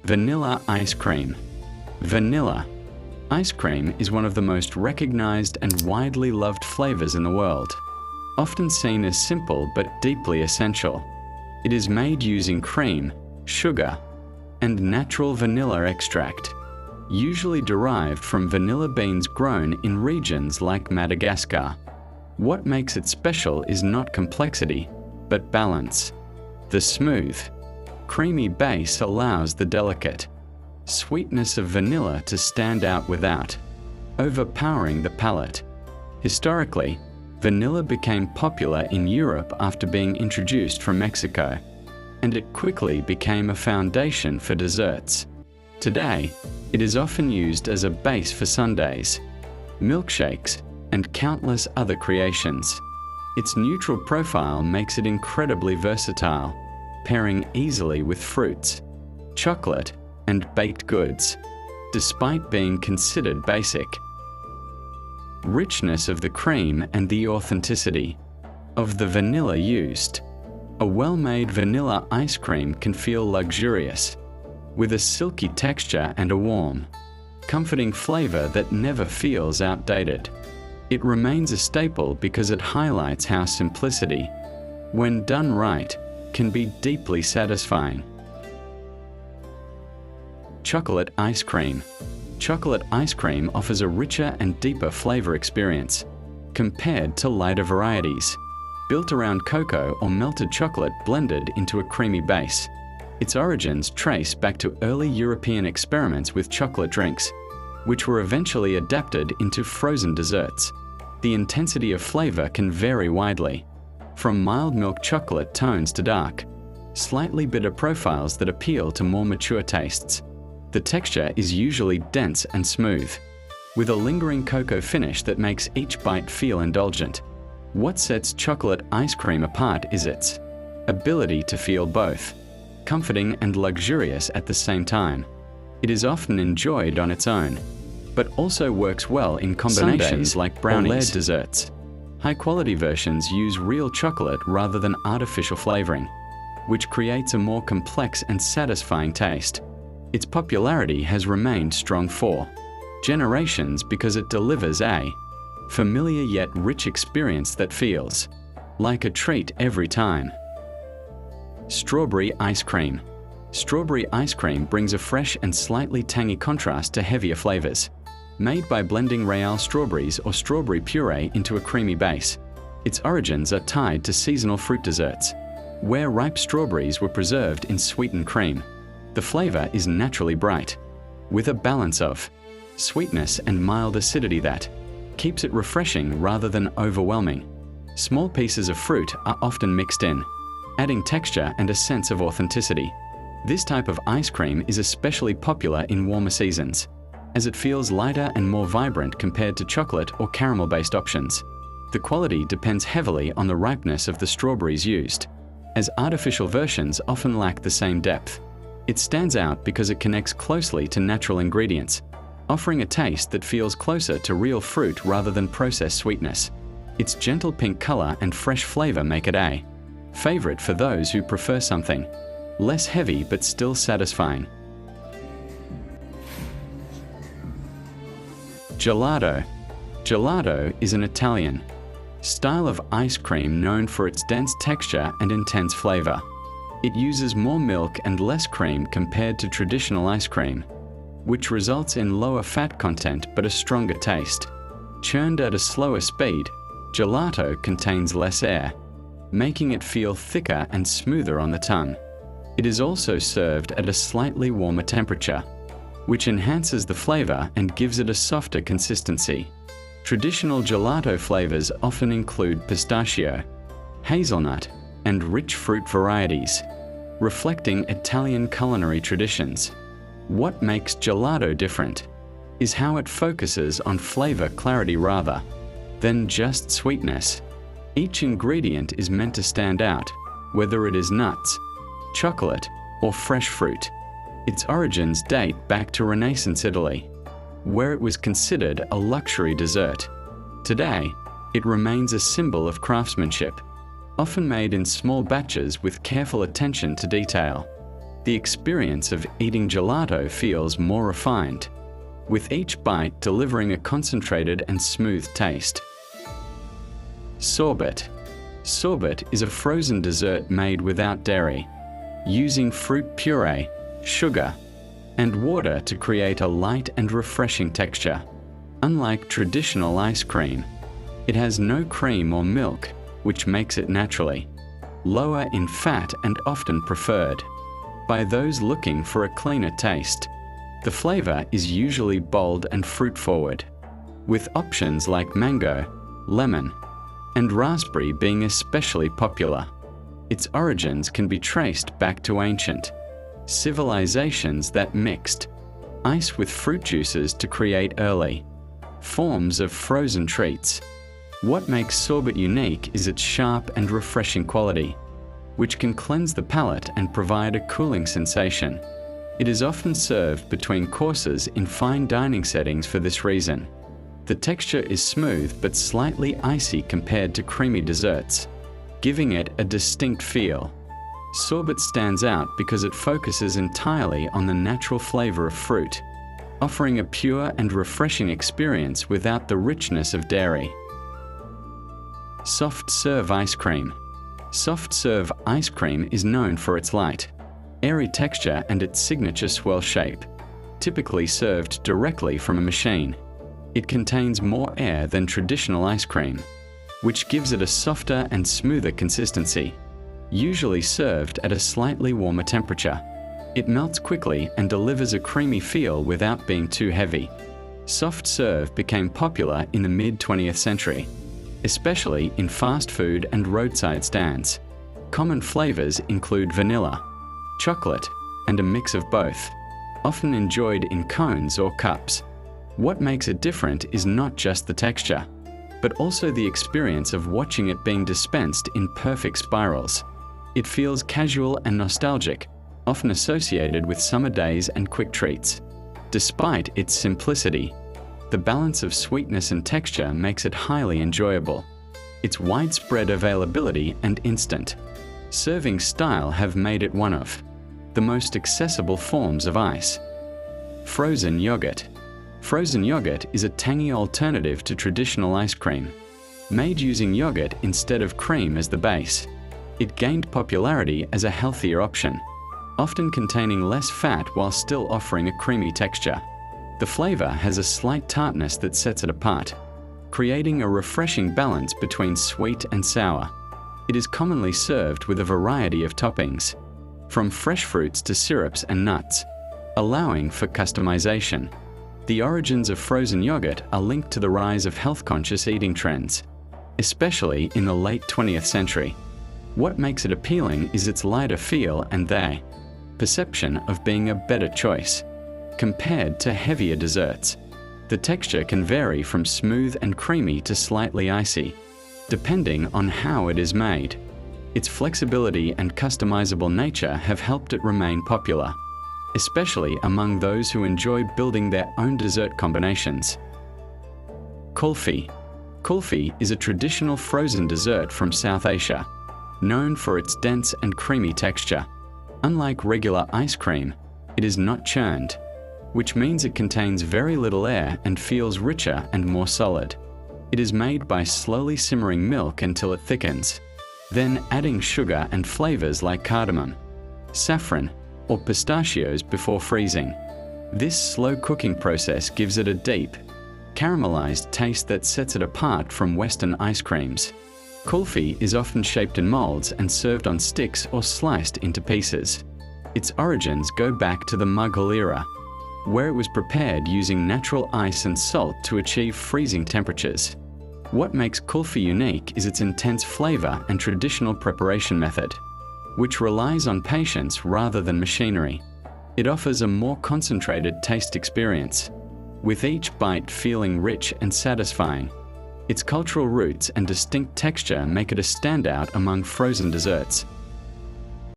Vanilla ice cream. Vanilla ice cream is one of the most recognized and widely loved flavors in the world. Often seen as simple but deeply essential. It is made using cream, sugar, and natural vanilla extract, usually derived from vanilla beans grown in regions like Madagascar. What makes it special is not complexity, but balance. The smooth, creamy base allows the delicate sweetness of vanilla to stand out without overpowering the palate. Historically, vanilla became popular in Europe after being introduced from Mexico, and it quickly became a foundation for desserts. Today, it is often used as a base for sundaes, milkshakes, and countless other creations. Its neutral profile makes it incredibly versatile, pairing easily with fruits, chocolate, and baked goods, despite being considered basic. Richness of the cream and the authenticity of the vanilla used. A well-made vanilla ice cream can feel luxurious, with a silky texture and a warm, comforting flavor that never feels outdated. It remains a staple because it highlights how simplicity, when done right, can be deeply satisfying. Chocolate ice cream. Chocolate ice cream offers a richer and deeper flavor experience compared to lighter varieties, built around cocoa or melted chocolate blended into a creamy base. Its origins trace back to early European experiments with chocolate drinks, which were eventually adapted into frozen desserts. The intensity of flavor can vary widely, from mild milk chocolate tones to dark, slightly bitter profiles that appeal to more mature tastes. The texture is usually dense and smooth, with a lingering cocoa finish that makes each bite feel indulgent. What sets chocolate ice cream apart is its ability to feel both comforting and luxurious at the same time. It is often enjoyed on its own, but also works well in combinations like brownies or layered desserts. High-quality versions use real chocolate rather than artificial flavoring, which creates a more complex and satisfying taste. Its popularity has remained strong for generations because it delivers a familiar yet rich experience that feels like a treat every time. Strawberry ice cream. Strawberry ice cream brings a fresh and slightly tangy contrast to heavier flavors. Made by blending Real strawberries or strawberry puree into a creamy base, its origins are tied to seasonal fruit desserts, where ripe strawberries were preserved in sweetened cream. The flavor is naturally bright, with a balance of sweetness and mild acidity that keeps it refreshing rather than overwhelming. Small pieces of fruit are often mixed in, adding texture and a sense of authenticity. This type of ice cream is especially popular in warmer seasons, as it feels lighter and more vibrant compared to chocolate or caramel-based options. The quality depends heavily on the ripeness of the strawberries used, as artificial versions often lack the same depth. It stands out because it connects closely to natural ingredients, offering a taste that feels closer to real fruit rather than processed sweetness. Its gentle pink color and fresh flavor make it a favorite for those who prefer something less heavy but still satisfying. Gelato. Gelato is an Italian style of ice cream known for its dense texture and intense flavor. It uses more milk and less cream compared to traditional ice cream, which results in lower fat content but a stronger taste. Churned at a slower speed, gelato contains less air, making it feel thicker and smoother on the tongue. It is also served at a slightly warmer temperature, which enhances the flavor and gives it a softer consistency. Traditional gelato flavors often include pistachio, hazelnut, and rich fruit varieties, reflecting Italian culinary traditions. What makes gelato different is how it focuses on flavor clarity rather than just sweetness. Each ingredient is meant to stand out, whether it is nuts, chocolate, or fresh fruit. Its origins date back to Renaissance Italy, where it was considered a luxury dessert. Today, it remains a symbol of craftsmanship, often made in small batches with careful attention to detail. The experience of eating gelato feels more refined, with each bite delivering a concentrated and smooth taste. Sorbet. Sorbet is a frozen dessert made without dairy, using fruit puree, sugar, and water to create a light and refreshing texture. Unlike traditional ice cream, it has no cream or milk, which makes it naturally lower in fat and often preferred by those looking for a cleaner taste. The flavor is usually bold and fruit-forward, with options like mango, lemon, and raspberry being especially popular. Its origins can be traced back to ancient civilizations that mixed ice with fruit juices to create early forms of frozen treats. What makes sorbet unique is its sharp and refreshing quality, which can cleanse the palate and provide a cooling sensation. It is often served between courses in fine dining settings for this reason. The texture is smooth but slightly icy compared to creamy desserts, giving it a distinct feel. Sorbet stands out because it focuses entirely on the natural flavor of fruit, offering a pure and refreshing experience without the richness of dairy. Soft serve ice cream. Soft serve ice cream is known for its light, airy texture and its signature swirl shape, typically served directly from a machine. It contains more air than traditional ice cream, which gives it a softer and smoother consistency. Usually served at a slightly warmer temperature, it melts quickly and delivers a creamy feel without being too heavy. Soft serve became popular in the mid-20th century, especially in fast food and roadside stands. Common flavors include vanilla, chocolate, and a mix of both, often enjoyed in cones or cups. What makes it different is not just the texture, but also the experience of watching it being dispensed in perfect spirals. It feels casual and nostalgic, often associated with summer days and quick treats. Despite its simplicity, the balance of sweetness and texture makes it highly enjoyable. Its widespread availability and instant serving style have made it one of the most accessible forms of ice. Frozen yogurt. Frozen yogurt is a tangy alternative to traditional ice cream, made using yogurt instead of cream as the base. It gained popularity as a healthier option, often containing less fat while still offering a creamy texture. The flavor has a slight tartness that sets it apart, creating a refreshing balance between sweet and sour. It is commonly served with a variety of toppings, from fresh fruits to syrups and nuts, allowing for customization. The origins of frozen yogurt are linked to the rise of health-conscious eating trends, especially in the late 20th century. What makes it appealing is its lighter feel and the perception of being a better choice compared to heavier desserts. The texture can vary from smooth and creamy to slightly icy, depending on how it is made. Its flexibility and customizable nature have helped it remain popular, especially among those who enjoy building their own dessert combinations. Kulfi. Kulfi is a traditional frozen dessert from South Asia, known for its dense and creamy texture. Unlike regular ice cream, it is not churned, which means it contains very little air and feels richer and more solid. It is made by slowly simmering milk until it thickens, then adding sugar and flavors like cardamom, saffron, or pistachios before freezing. This slow cooking process gives it a deep, caramelized taste that sets it apart from Western ice creams. Kulfi is often shaped in molds and served on sticks or sliced into pieces. Its origins go back to the Mughal era, where it was prepared using natural ice and salt to achieve freezing temperatures. What makes Kulfi unique is its intense flavor and traditional preparation method, which relies on patience rather than machinery. It offers a more concentrated taste experience, with each bite feeling rich and satisfying. Its cultural roots and distinct texture make it a standout among frozen desserts.